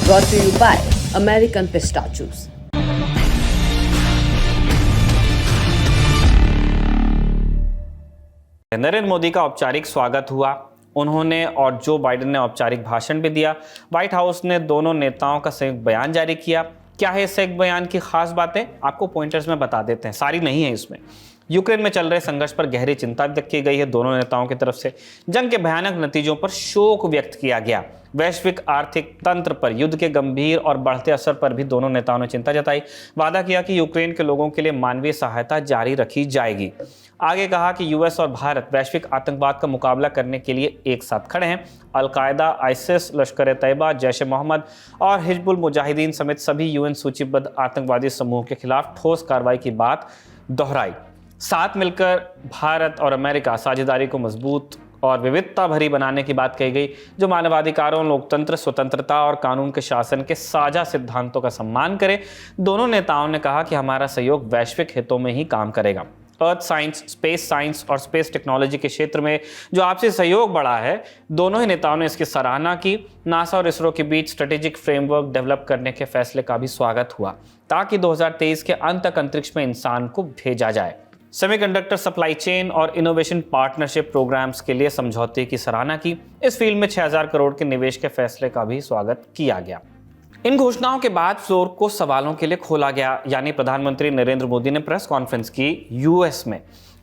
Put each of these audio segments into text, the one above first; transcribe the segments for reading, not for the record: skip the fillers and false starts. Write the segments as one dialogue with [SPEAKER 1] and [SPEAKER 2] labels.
[SPEAKER 1] Brought to you by American Pistachios.
[SPEAKER 2] Narendra Modi का औपचारिक स्वागत हुआ। उन्होंने और जो बाइडेन ने औपचारिक भाषण भी दिया। व्हाइट हाउस ने दोनों नेताओं का संयुक्त बयान जारी किया। क्या है संयुक्त बयान की खास बातें, आपको पॉइंटर्स में बता देते हैं, सारी नहीं है इसमें। यूक्रेन में चल रहे संघर्ष पर गहरी चिंता व्यक्त की गई है दोनों नेताओं की तरफ से। जंग के भयानक नतीजों पर शोक व्यक्त किया गया। वैश्विक आर्थिक तंत्र पर युद्ध के गंभीर और बढ़ते असर पर भी दोनों नेताओं ने चिंता जताई। वादा किया कि यूक्रेन के लोगों के लिए मानवीय सहायता जारी रखी जाएगी। आगे कहा कि यूएस और भारत वैश्विक आतंकवाद का मुकाबला करने के लिए एक साथ खड़े हैं। अल-कायदा, आईसिस, लश्कर तैयबा, जैश ए मोहम्मद और हिजबुल मुजाहिदीन समेत सभी यूएन सूचीबद्ध आतंकवादी समूह के खिलाफ ठोस कार्रवाई की बात दोहराई। साथ मिलकर भारत और अमेरिका साझेदारी को मजबूत और विविधता भरी बनाने की बात कही गई, जो मानवाधिकारों, लोकतंत्र, स्वतंत्रता और कानून के शासन के साझा सिद्धांतों का सम्मान करे। दोनों नेताओं ने कहा कि हमारा सहयोग वैश्विक हितों में ही काम करेगा। अर्थ साइंस, स्पेस साइंस और स्पेस टेक्नोलॉजी के क्षेत्र में जो आपसी सहयोग बढ़ा है, दोनों ही नेताओं ने इसकी सराहना की। नासा और इसरो के बीच स्ट्रेटेजिक फ्रेमवर्क डेवलप करने के फैसले का भी स्वागत हुआ, ताकि 2023 के अंत तक अंतरिक्ष में इंसान को भेजा जाए। सेमीकंडक्टर सप्लाई चेन और इनोवेशन पार्टनरशिप प्रोग्राम्स के लिए समझौते की सराहना की। इस फील्ड में 6000 करोड़ के निवेश के फैसले का भी स्वागत किया गया। इन घोषणाओं के बाद फ्लोर को सवालों के लिए खोला गया, यानी प्रधानमंत्री नरेंद्र मोदी ने प्रेस कॉन्फ्रेंस की यूएस में।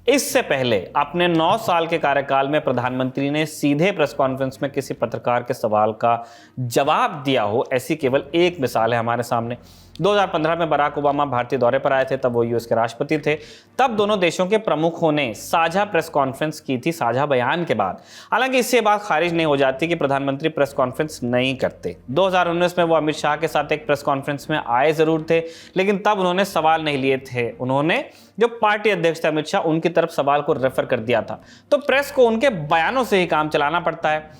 [SPEAKER 2] इससे पहले अपने 9 साल के कार्यकाल में प्रधानमंत्री ने सीधे प्रेस कॉन्फ्रेंस में किसी पत्रकार के सवाल का जवाब दिया हो, ऐसी केवल एक मिसाल है हमारे सामने। 2015 में बराक ओबामा भारतीय दौरे पर आए थे, तब वो यूएस के राष्ट्रपति थे। तब दोनों देशों के प्रमुखों ने साझा प्रेस कॉन्फ्रेंस की थी साझा बयान के बाद। हालांकि इससे बात खारिज नहीं हो जाती कि प्रधानमंत्री प्रेस कॉन्फ्रेंस नहीं करते। 2019 में वो अमित शाह के साथ एक प्रेस कॉन्फ्रेंस में आए जरूर थे, लेकिन तब उन्होंने सवाल नहीं लिए थे। उन्होंने जो पार्टी अध्यक्ष थे अमित शाह, उनकी तरफ सवाल को रेफर कर दिया था। तो प्रेस को उनके बयानों से ही काम चलाना पड़ता है।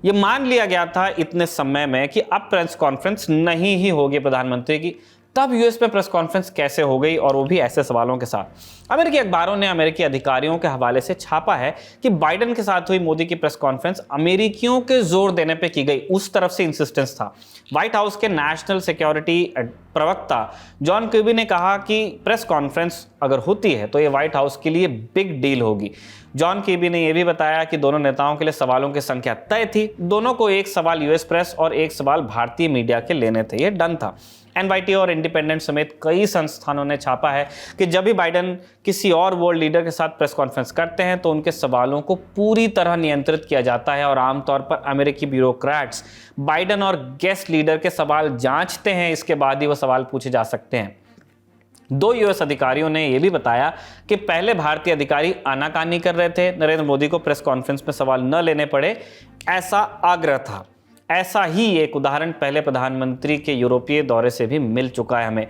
[SPEAKER 2] ये मान लिया गया था इतने समय में कि अब प्रेस कॉन्फ्रेंस नहीं ही होगी प्रधानमंत्री की। तब यूएस में प्रेस कॉन्फ्रेंस कैसे हो गई, और वो भी ऐसे सवालों के साथ। अमेरिकी अखबारों ने अमेरिकी अधिकारियों के हवाले से छापा है कि बाइडेन के साथ हुई मोदी की प्रेस कॉन्फ्रेंस अमेरिकियों के जोर देने पे की गई, उस तरफ से इंसिस्टेंस था। व्हाइट हाउस के नेशनल सिक्योरिटी प्रवक्ता जॉन किर्बी ने कहा कि प्रेस कॉन्फ्रेंस अगर होती है तो ये व्हाइट हाउस के लिए बिग डील होगी। जॉन किर्बी ने यह भी बताया कि दोनों नेताओं के लिए सवालों की संख्या तय थी। दोनों को एक सवाल यूएस प्रेस और एक सवाल भारतीय मीडिया के लेने थे, ये डन था। एनवाईटी और इंडिपेंडेंट समेत कई संस्थानों ने छापा है कि जब भी बाइडेन किसी और वर्ल्ड लीडर के साथ प्रेस कॉन्फ्रेंस करते हैं तो उनके सवालों को पूरी तरह नियंत्रित किया जाता है, और आमतौर पर अमेरिकी ब्यूरोक्रेट्स बाइडेन और गेस्ट लीडर के सवाल जांचते हैं, इसके बाद ही वो सवाल पूछे जा सकते हैं। 2 यूएस अधिकारियों ने यह भी बताया कि पहले भारतीय अधिकारी आनाकानी कर रहे थे, नरेंद्र मोदी को प्रेस कॉन्फ्रेंस में सवाल न लेने पड़े, ऐसा आग्रह था। ऐसा ही एक उदाहरण पहले प्रधानमंत्री के यूरोपीय दौरे से भी मिल चुका है हमें।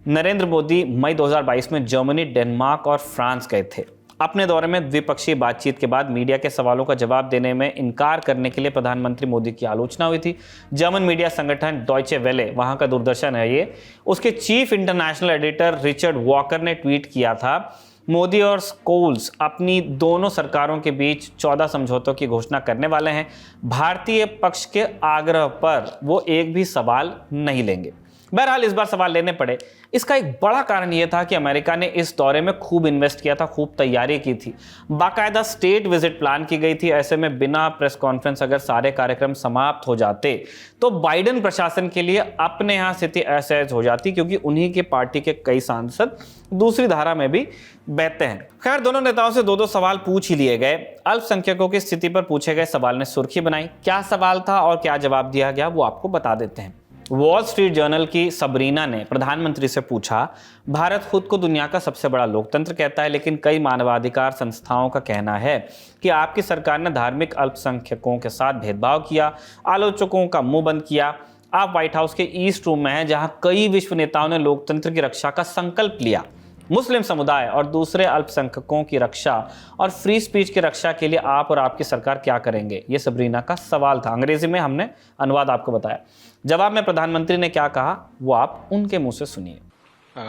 [SPEAKER 2] नरेंद्र मोदी मई 2022 में जर्मनी, डेनमार्क और फ्रांस गए थे। अपने दौरे में द्विपक्षीय बातचीत के बाद मीडिया के सवालों का जवाब देने में इनकार करने के लिए प्रधानमंत्री मोदी की आलोचना हुई थी। जर्मन मीडिया संगठन डॉयचे वेले, वहां का दूरदर्शन है ये, उसके chief international editor Richard walker ने ट्वीट किया था, मोदी और स्कोल्स अपनी दोनों सरकारों के बीच 14 समझौतों की घोषणा करने वाले हैं। भारतीय पक्ष के आग्रह पर वो एक भी सवाल नहीं लेंगे। बहरहाल इस बार सवाल लेने पड़े। इसका एक बड़ा कारण यह था कि अमेरिका ने इस दौरे में खूब इन्वेस्ट किया था, खूब तैयारी की थी, बाकायदा स्टेट विजिट प्लान की गई थी। ऐसे में बिना प्रेस कॉन्फ्रेंस अगर सारे कार्यक्रम समाप्त हो जाते तो बाइडेन प्रशासन के लिए अपने यहां स्थिति असहज हो जाती, क्योंकि उन्हीं के पार्टी के कई सांसद दूसरी धारा में भी बहते हैं। खैर, दोनों नेताओं से 2-2 सवाल पूछ ही लिए गए। अल्पसंख्यकों की स्थिति पर पूछे गए सवाल ने सुर्खी बनाई। क्या सवाल था और क्या जवाब दिया गया, वो आपको बता देते हैं। वॉल स्ट्रीट जर्नल की सबरीना ने प्रधानमंत्री से पूछा, भारत खुद को दुनिया का सबसे बड़ा लोकतंत्र कहता है, लेकिन कई मानवाधिकार संस्थाओं का कहना है कि आपकी सरकार ने धार्मिक अल्पसंख्यकों के साथ भेदभाव किया, आलोचकों का मुंह बंद किया। आप व्हाइट हाउस के ईस्ट रूम में हैं, जहां कई विश्व नेताओं ने लोकतंत्र की रक्षा का संकल्प लिया। मुस्लिम समुदाय और दूसरे अल्पसंख्यकों की रक्षा और फ्री स्पीच की रक्षा के लिए आप और आपकी सरकार क्या करेंगे, ये सबरीना का सवाल था। अंग्रेजी में हमने अनुवाद आपको बताया। जवाब में प्रधानमंत्री ने क्या कहा, वो आप उनके मुंह से सुनिए।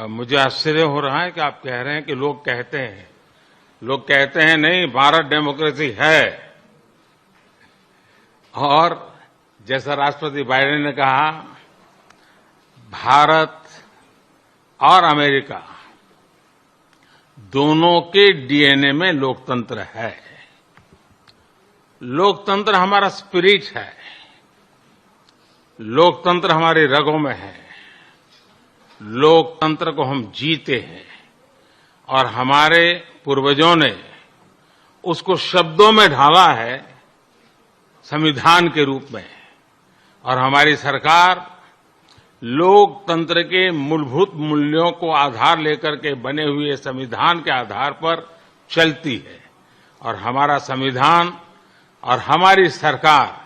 [SPEAKER 3] मुझे आश्चर्य हो रहा है कि आप कह रहे हैं कि लोग कहते हैं नहीं, भारत डेमोक्रेसी है। और जैसा राष्ट्रपति बाइडेन ने कहा भारत और अमेरिका दोनों के डीएनए में लोकतंत्र है। लोकतंत्र हमारा स्पिरिट है, लोकतंत्र हमारी रगों में है, लोकतंत्र को हम जीते हैं और हमारे पूर्वजों ने उसको शब्दों में ढाला है संविधान के रूप में। और हमारी सरकार लोकतंत्र के मूलभूत मूल्यों को आधार लेकर के बने हुए संविधान के आधार पर चलती है। और हमारा संविधान और हमारी सरकार,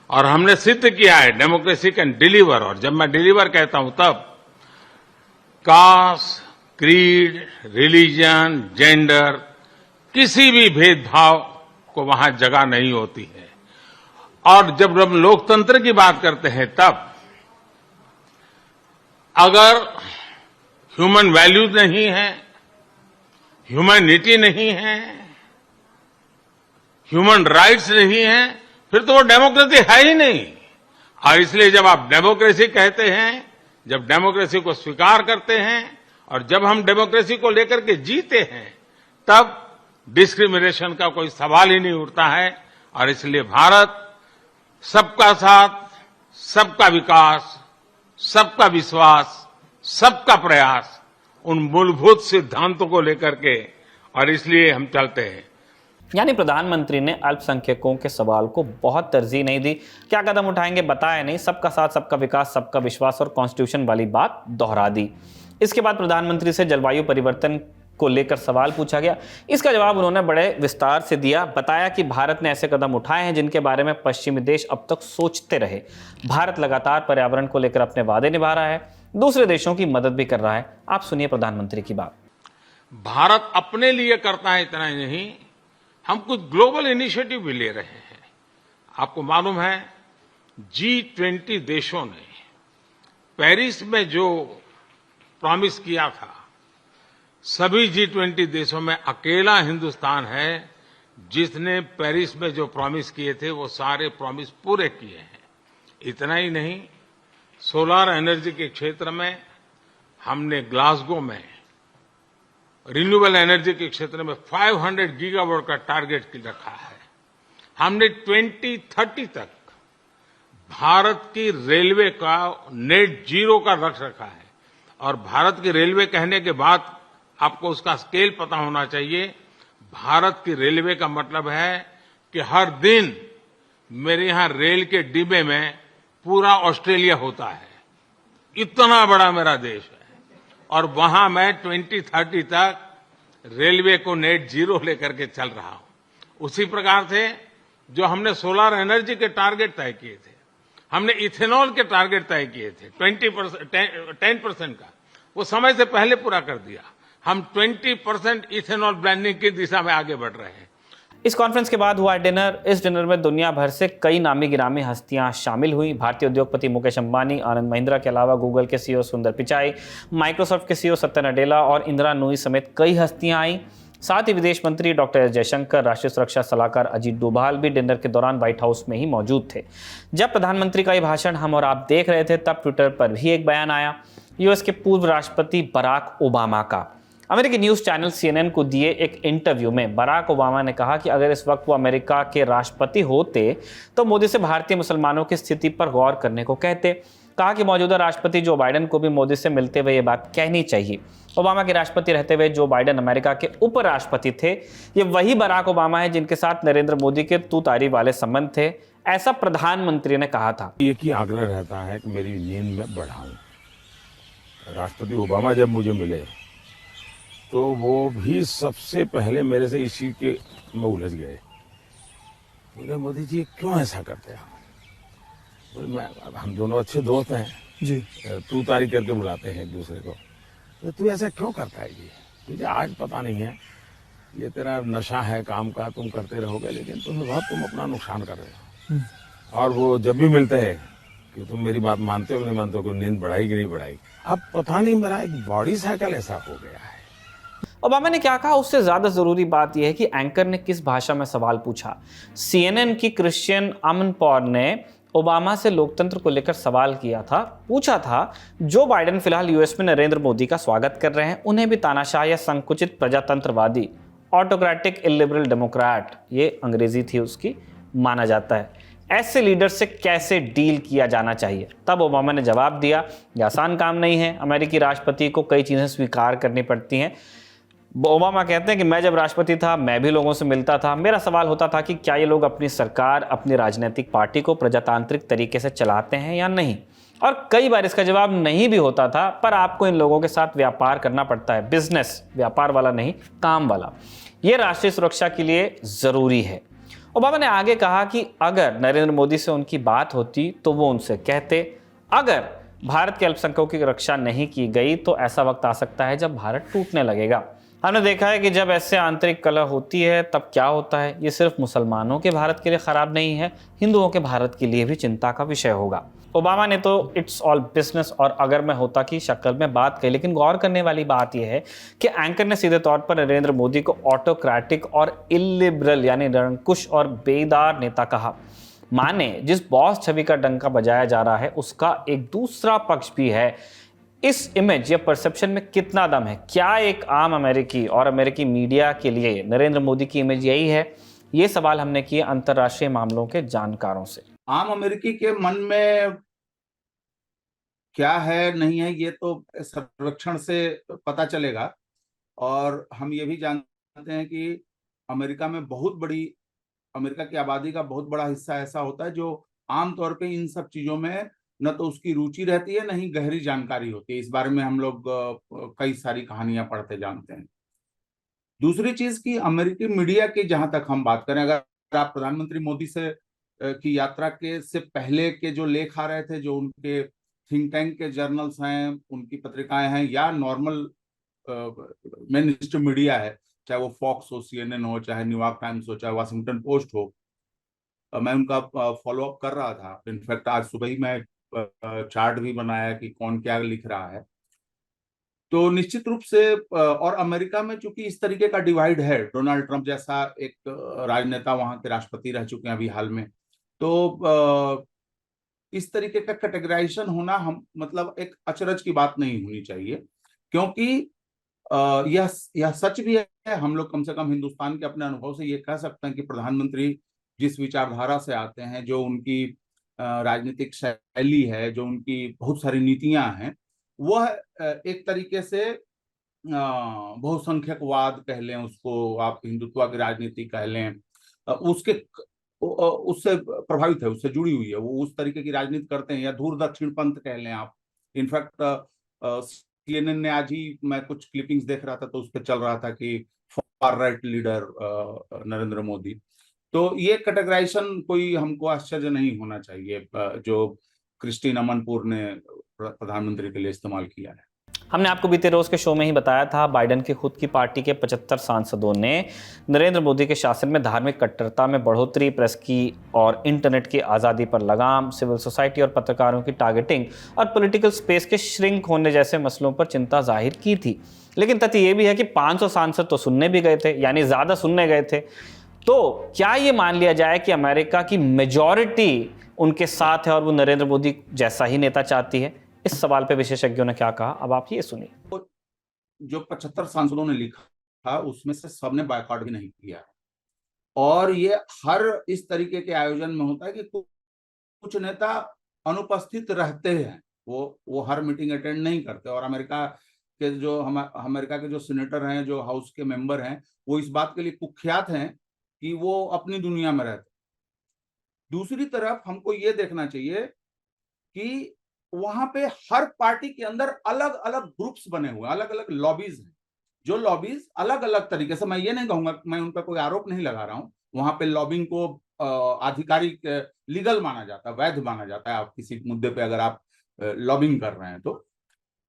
[SPEAKER 3] और हमने सिद्ध किया है डेमोक्रेसी कैन डिलीवर। और जब मैं डिलीवर कहता हूं तब कास्ट, क्रीड, रिलीजन, जेंडर, किसी भी भेदभाव को वहां जगह नहीं होती है। और जब हम लोकतंत्र की बात करते हैं तब अगर ह्यूमन वैल्यूज नहीं है, ह्यूमैनिटी नहीं है, ह्यूमन राइट्स नहीं है, फिर तो वो डेमोक्रेसी है ही नहीं। और इसलिए जब आप डेमोक्रेसी कहते हैं, जब डेमोक्रेसी को स्वीकार करते हैं और जब हम डेमोक्रेसी को लेकर के जीते हैं, तब डिस्क्रिमिनेशन का कोई सवाल ही नहीं उठता है। और इसलिए भारत सबका साथ, सबका विकास, सबका विश्वास, सबका प्रयास, उन मूलभूत सिद्धांतों को लेकर के, और इसलिए हम चलते हैं।
[SPEAKER 2] यानी प्रधानमंत्री ने अल्पसंख्यकों के सवाल को बहुत तरजीह नहीं दी। क्या कदम उठाएंगे बताया नहीं, सबका साथ, सबका विकास, सबका विश्वास और कॉन्स्टिट्यूशन वाली बात दोहरा दी। इसके बाद प्रधानमंत्री से जलवायु परिवर्तन को लेकर सवाल पूछा गया। इसका जवाब उन्होंने बड़े विस्तार से दिया। बताया कि भारत ने ऐसे कदम उठाए हैं जिनके बारे में पश्चिमी देश अब तक सोचते रहे। भारत लगातार पर्यावरण को लेकर अपने वादे निभा रहा है, दूसरे देशों की मदद भी कर रहा है। आप सुनिए प्रधानमंत्री की बात।
[SPEAKER 3] भारत अपने लिए करता है इतना ही नहीं, हम कुछ ग्लोबल इनिशिएटिव भी ले रहे हैं। आपको मालूम है G20 देशों ने पेरिस में जो प्रॉमिस किया था, सभी G20 देशों में अकेला हिंदुस्तान है जिसने पेरिस में जो प्रॉमिस किए थे वो सारे प्रॉमिस पूरे किए हैं। इतना ही नहीं, सोलर एनर्जी के क्षेत्र में हमने ग्लासगो में रिन्यूएबल एनर्जी के क्षेत्र में 500 गीगावाट का टारगेट रखा है। हमने 2030 तक भारत की रेलवे का नेट जीरो का लक्ष्य रखा है। और भारत की रेलवे कहने के बाद आपको उसका स्केल पता होना चाहिए। भारत की रेलवे का मतलब है कि हर दिन मेरे यहां रेल के डिब्बे में पूरा ऑस्ट्रेलिया होता है। इतना बड़ा मेरा देश है और वहां मैं 2030 तक रेलवे को नेट जीरो लेकर के चल रहा हूं। उसी प्रकार से जो हमने सोलर एनर्जी के टारगेट तय किए थे, हमने इथेनॉल के टारगेट तय किए थे 10% का, वो समय से पहले पूरा कर दिया। हम 20% इथेनॉल ब्लेंडिंग की दिशा में आगे बढ़ रहे हैं।
[SPEAKER 2] इस कॉन्फ्रेंस के बाद हुआ डिनर। इस डिनर में दुनिया भर से कई नामी गिरामी हस्तियां शामिल हुई। भारतीय उद्योगपति मुकेश अंबानी, आनंद महिंद्रा के अलावा गूगल के सीईओ सुंदर पिचाई, माइक्रोसॉफ्ट के सीईओ सत्या नडेला और इंदिरा नूई समेत कई हस्तियां आई। साथ ही विदेश मंत्री डॉक्टर एस जयशंकर, राष्ट्रीय सुरक्षा सलाहकार अजीत डोभाल भी डिनर के दौरान व्हाइट हाउस में ही मौजूद थे। जब प्रधानमंत्री का ये भाषण हम और आप देख रहे थे तब ट्विटर पर भी एक बयान आया यूएस के पूर्व राष्ट्रपति बराक ओबामा का। अमेरिकी न्यूज़ चैनल CNN को दिए एक इंटरव्यू में बराक ओबामा ने कहा कि अगर इस वक्त वो अमेरिका के राष्ट्रपति होते तो मोदी से भारतीय मुसलमानों की स्थिति पर गौर करने को कहते। कहा कि मौजूदा राष्ट्रपति जो बाइडेन को भी मोदी से मिलते हुए ये बात कहनी चाहिए। ओबामा के राष्ट्रपति रहते हुए जो बाइडेन अमेरिका के उपराष्ट्रपति थे। ये वही बराक ओबामा है जिनके साथ नरेंद्र मोदी के तू तारी वाले संबंध थे, ऐसा प्रधानमंत्री ने कहा था।
[SPEAKER 4] एक ही आग्रह रहता है कि मेरी नींद में बढ़ाऊं। राष्ट्रपति ओबामा जब मुझे मिले तो वो भी सबसे पहले मेरे से इस चीज के में उलझ गए। बोले मोदी जी क्यों ऐसा करते हैं? बोले हम दोनों अच्छे दोस्त हैं जी, तू तारी करके बुलाते हैं एक दूसरे को। तो तू ऐसा क्यों करता है जी? तुझे आज पता नहीं है, ये तेरा नशा है काम का, तुम करते रहोगे लेकिन तुम अपना नुकसान कर रहे हो। और वो जब भी मिलते हैं कि तुम मेरी बात मानते हो नहीं मानते हो, नींद बढ़ाई कि नहीं बढ़ाई। अब पता नहीं मेरा एक बॉडी साइकिल ऐसा हो गया है।
[SPEAKER 2] ओबामा ने क्या कहा उससे ज्यादा जरूरी बात यह है कि एंकर ने किस भाषा में सवाल पूछा। CNN की क्रिश्चियन अमनपौर ने ओबामा से लोकतंत्र को लेकर सवाल किया था, पूछा था जो बाइडेन फिलहाल यूएस में नरेंद्र मोदी का स्वागत कर रहे हैं, उन्हें भी तानाशाह या संकुचित प्रजातंत्रवादी, ऑटोक्रेटिक इलिबरल डेमोक्रेट, ये अंग्रेजी थी उसकी, माना जाता है। ऐसे लीडर से कैसे डील किया जाना चाहिए? तब ओबामा ने जवाब दिया, यह आसान काम नहीं है, अमेरिकी राष्ट्रपति को कई चीज़ें स्वीकार करनी पड़ती हैं। ओबामा कहते हैं कि मैं जब राष्ट्रपति था मैं भी लोगों से मिलता था, मेरा सवाल होता था कि क्या ये लोग अपनी सरकार, अपनी राजनीतिक पार्टी को प्रजातांत्रिक तरीके से चलाते हैं या नहीं, और कई बार इसका जवाब नहीं भी होता था, पर आपको इन लोगों के साथ व्यापार करना पड़ता है, बिजनेस, व्यापार वाला नहीं, काम वाला। ये राष्ट्रीय सुरक्षा के लिए ज़रूरी है। ओबामा ने आगे कहा कि अगर नरेंद्र मोदी से उनकी बात होती तो वो उनसे कहते, अगर भारत के अल्पसंख्यकों की रक्षा नहीं की गई तो ऐसा वक्त आ सकता है जब भारत टूटने लगेगा। हमने देखा है कि जब ऐसे आंतरिक कलह होती है तब क्या होता है। ये सिर्फ मुसलमानों के भारत के लिए खराब नहीं है, हिंदुओं के भारत के लिए भी चिंता का विषय होगा। ओबामा ने तो इट्स ऑल बिजनेस और अगर मैं होता की शक्ल में बात कही, लेकिन गौर करने वाली बात यह है कि एंकर ने सीधे तौर पर नरेंद्र मोदी को ऑटोक्रेटिक और इलिबरल यानी निरंकुश और बेदार नेता कहा। माने जिस बॉस छवि का डंका बजाया जा रहा है उसका एक दूसरा पक्ष भी है। इस इमेज या परसेप्शन में कितना दम है? क्या एक आम अमेरिकी और अमेरिकी मीडिया के लिए नरेंद्र मोदी की इमेज यही है? ये सवाल हमने किए अंतर्राष्ट्रीय मामलों के जानकारों से।
[SPEAKER 5] आम अमेरिकी के मन में क्या है नहीं है ये तो सर्वेक्षण से पता चलेगा, और हम ये भी जानते हैं कि अमेरिका में अमेरिका की आबादी का बहुत बड़ा हिस्सा ऐसा होता है जो आमतौर पे इन सब चीजों में न तो उसकी रुचि रहती है, न ही गहरी जानकारी होती है। इस बारे में हम लोग कई सारी कहानियां पढ़ते जानते हैं। दूसरी चीज की अमेरिकी मीडिया की जहां तक हम बात करें, अगर आप प्रधानमंत्री मोदी से की यात्रा के से पहले के जो लेख आ रहे थे, जो उनके थिंक टैंक के जर्नल्स हैं, उनकी पत्रिकाएं हैं, या नॉर्मल मेन स्ट्रीम मीडिया है, चाहे वो फॉक्स हो, CNN हो, चाहे न्यूयॉर्क टाइम्स हो, चाहे वाशिंगटन पोस्ट हो, मैं उनका फॉलो अप कर रहा था। इनफैक्ट आज सुबह ही मैं चार्ट भी बनाया कि कौन क्या लिख रहा है। तो निश्चित रूप से और अमेरिका में चूंकि इस तरीके का डिवाइड है, डोनाल्ड ट्रंप जैसा एक राजनेता वहां के राष्ट्रपति रह चुके हैं अभी हाल में, तो इस तरीके का कैटेगराइजेशन होना हम मतलब एक अचरज की बात नहीं होनी चाहिए, क्योंकि यह सच भी है। हम लोग कम से कम हिंदुस्तान के अपने अनुभव से ये कह सकते हैं कि प्रधानमंत्री जिस विचारधारा से आते हैं, जो उनकी राजनीतिक शैली है, जो उनकी बहुत सारी नीतियां हैं, वह एक तरीके से बहुसंख्यकवाद कह लें उसको, आप हिंदुत्व की राजनीति कह लें, उससे प्रभावित है, उससे जुड़ी हुई है। वो उस तरीके की राजनीति करते हैं, या दूर दक्षिण पंथ कह लें आप। इनफैक्ट CNN ने आज ही, मैं कुछ क्लिपिंग्स देख रहा था तो उस पर चल रहा था कि far right leader Narendra Modi. तो ये कैटेगराइजेशन कोई हमको आश्चर्य नहीं होना चाहिए जो क्रिस्टीन अमनपुर ने प्रधानमंत्री के लिए इस्तेमाल किया है।
[SPEAKER 2] हमने आपको बीते रोज के शो में ही बताया था, बाइडेन की खुद की पार्टी के 75 सांसदों ने नरेंद्र मोदी के शासन में धार्मिक कट्टरता में बढ़ोतरी, प्रेस की और इंटरनेट की आज़ादी पर लगाम, सिविल सोसाइटी और पत्रकारों की टारगेटिंग और पॉलिटिकल स्पेस के श्रिंक होने जैसे मसलों पर चिंता जाहिर की थी। लेकिन तथ्य ये भी है कि 500 सांसद तो सुनने भी गए थे, यानी ज़्यादा सुनने गए थे। तो क्या ये मान लिया जाए कि अमेरिका की मेजॉरिटी उनके साथ है और वो नरेंद्र मोदी जैसा ही नेता चाहती है? इस सवाल पे विशेषज्ञों ने क्या कहा, अब आप ये सुनिए।
[SPEAKER 5] जो 75 सांसदों ने लिखा उसमें से सबने बायकॉट भी नहीं किया, और ये हर इस तरीके के आयोजन में होता है कि कुछ नेता अनुपस्थित रहते हैं, वो हर मीटिंग अटेंड नहीं करते। और अमेरिका के जो सीनेटर हैं, जो हाउस के मेंबर हैं, वो इस बात के लिए कुख्यात हैं कि वो अपनी दुनिया में रहते। दूसरी तरफ हमको ये देखना चाहिए कि वहां पे हर पार्टी के अंदर अलग अलग ग्रुप्स बने हुए हैं, अलग अलग लॉबीज हैं, जो लॉबीज अलग अलग तरीके से, मैं ये नहीं कहूंगा, मैं उन पर कोई आरोप नहीं लगा रहा हूं, वहां पे लॉबिंग को आधिकारिक लीगल माना जाता है, वैध माना जाता है। आप किसी मुद्दे पे अगर आप लॉबिंग कर रहे हैं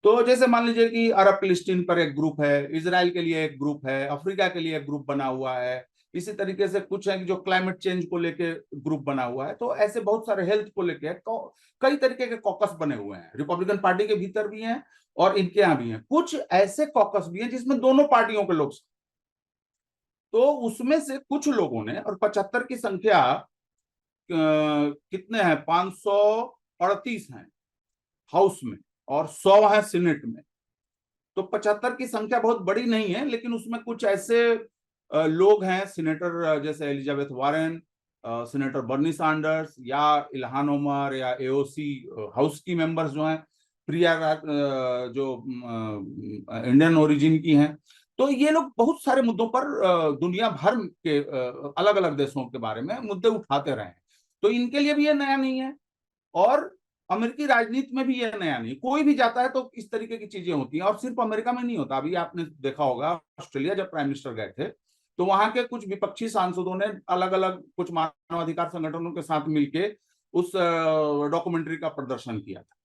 [SPEAKER 5] तो जैसे मान लीजिए कि अरब फिलिस्तीन पर एक ग्रुप है, इजराइल के लिए एक ग्रुप है, अफ्रीका के लिए एक ग्रुप बना हुआ है, इसी तरीके से कुछ है कि जो क्लाइमेट चेंज को लेके ग्रुप बना हुआ है। तो ऐसे बहुत सारे, हेल्थ को लेके कई तरीके के कॉकस बने हुए हैं, रिपब्लिकन पार्टी के भीतर भी हैं और इनके यहाँ भी हैं। कुछ ऐसे कॉकस भी हैं जिसमें दोनों पार्टियों के लोग, तो उसमें से कुछ लोगों ने, और 75 की संख्या कितने हैं, 538 हैं हाउस में और 100 हैं सीनेट में। तो 75 की संख्या बहुत बड़ी नहीं है, लेकिन उसमें कुछ ऐसे लोग हैं, सीनेटर जैसे Elizabeth Warren, senator Bernie Sanders या इल्हान ओमर या एओसी हाउस की मेंबर्स जो हैं, प्रिया जो इंडियन ओरिजिन की हैं। तो ये लोग बहुत सारे मुद्दों पर दुनिया भर के अलग अलग देशों के बारे में मुद्दे उठाते रहे हैं। तो इनके लिए भी ये नया नहीं है और अमेरिकी राजनीति में भी ये नया नहीं। कोई भी जाता है तो इस तरीके की चीजें होती हैं और सिर्फ अमेरिका में नहीं होता। अभी आपने देखा होगा ऑस्ट्रेलिया जब प्राइम मिनिस्टर गए थे तो वहां के कुछ विपक्षी सांसदों ने अलग अलग कुछ मानवाधिकार संगठनों के साथ मिलके उस डॉक्यूमेंट्री का प्रदर्शन किया था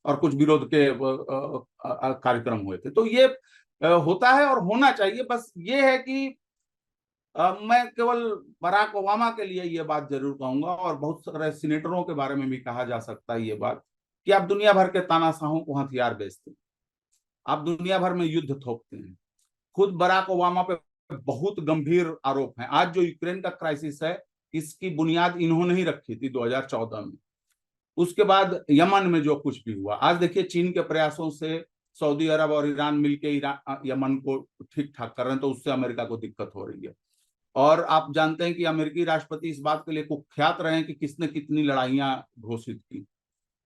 [SPEAKER 5] और कुछ विरोध के कार्यक्रम हुए थे। तो ये होता है और होना चाहिए। बस ये है कि मैं केवल बराक ओबामा के लिए ये बात जरूर कहूंगा और बहुत सारे सीनेटरों के बारे में भी कहा जा सकता है ये बात कि आप दुनिया भर के तानाशाहों को हथियार बेचते हैं, आप दुनिया भर में युद्ध थोपते हैं। खुद बराक ओबामा पे बहुत गंभीर आरोप हैं। आज जो यूक्रेन का क्राइसिस है इसकी बुनियाद इन्होंने ही रखी थी 2014 में। उसके बाद यमन में जो कुछ भी हुआ, आज देखिए चीन के प्रयासों से सऊदी अरब और ईरान मिलके यमन को ठीक ठाक कर रहे हैं, तो उससे अमेरिका को दिक्कत हो रही है। और आप जानते हैं कि अमेरिकी राष्ट्रपति इस बात के लिए कुख्यात रहे हैं कि किसने कितनी लड़ाइयां घोषित की।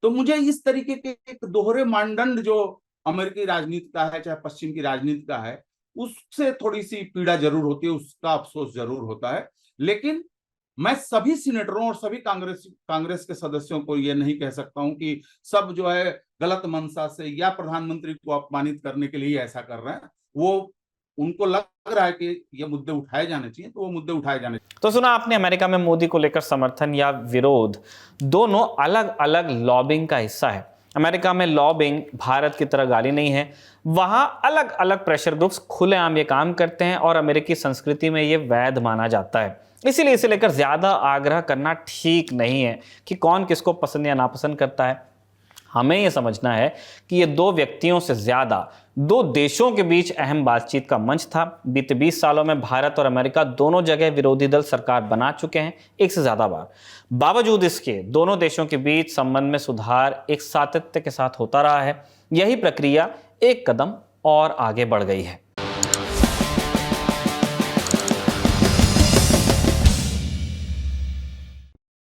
[SPEAKER 5] तो मुझे इस तरीके के एक दोहरे मानदंड जो अमेरिकी राजनीति का है, चाहे पश्चिम की राजनीति का है, उससे थोड़ी सी पीड़ा जरूर होती है, उसका अफसोस जरूर होता है। लेकिन मैं सभी सीनेटरों और सभी कांग्रेस के सदस्यों को यह नहीं कह सकता हूं कि सब जो है गलत मंशा से या प्रधानमंत्री को अपमानित करने के लिए ऐसा कर रहे हैं। वो उनको लग रहा है कि ये मुद्दे उठाए जाने चाहिए तो वो मुद्दे उठाए जाने चाहिए।
[SPEAKER 2] तो सुना आपने, अमेरिका में मोदी को लेकर समर्थन या विरोध दोनों अलग अलग लॉबिंग का हिस्सा है। अमेरिका में लॉबिंग भारत की तरह गाली नहीं है, वहां अलग अलग प्रेशर ग्रुप्स खुलेआम ये काम करते हैं और अमेरिकी संस्कृति में ये वैध माना जाता है। इसीलिए इसे लेकर ज्यादा आग्रह करना ठीक नहीं है कि कौन किसको पसंद या नापसंद करता है। हमें यह समझना है कि ये दो व्यक्तियों से ज्यादा दो देशों के बीच अहम बातचीत का मंच था। बीते 20 सालों में भारत और अमेरिका दोनों जगह विरोधी दल सरकार बना चुके हैं, एक से ज्यादा बार। बावजूद इसके दोनों देशों के बीच संबंध में सुधार एक सातत्य के साथ होता रहा है। यही प्रक्रिया एक कदम और आगे बढ़ गई है।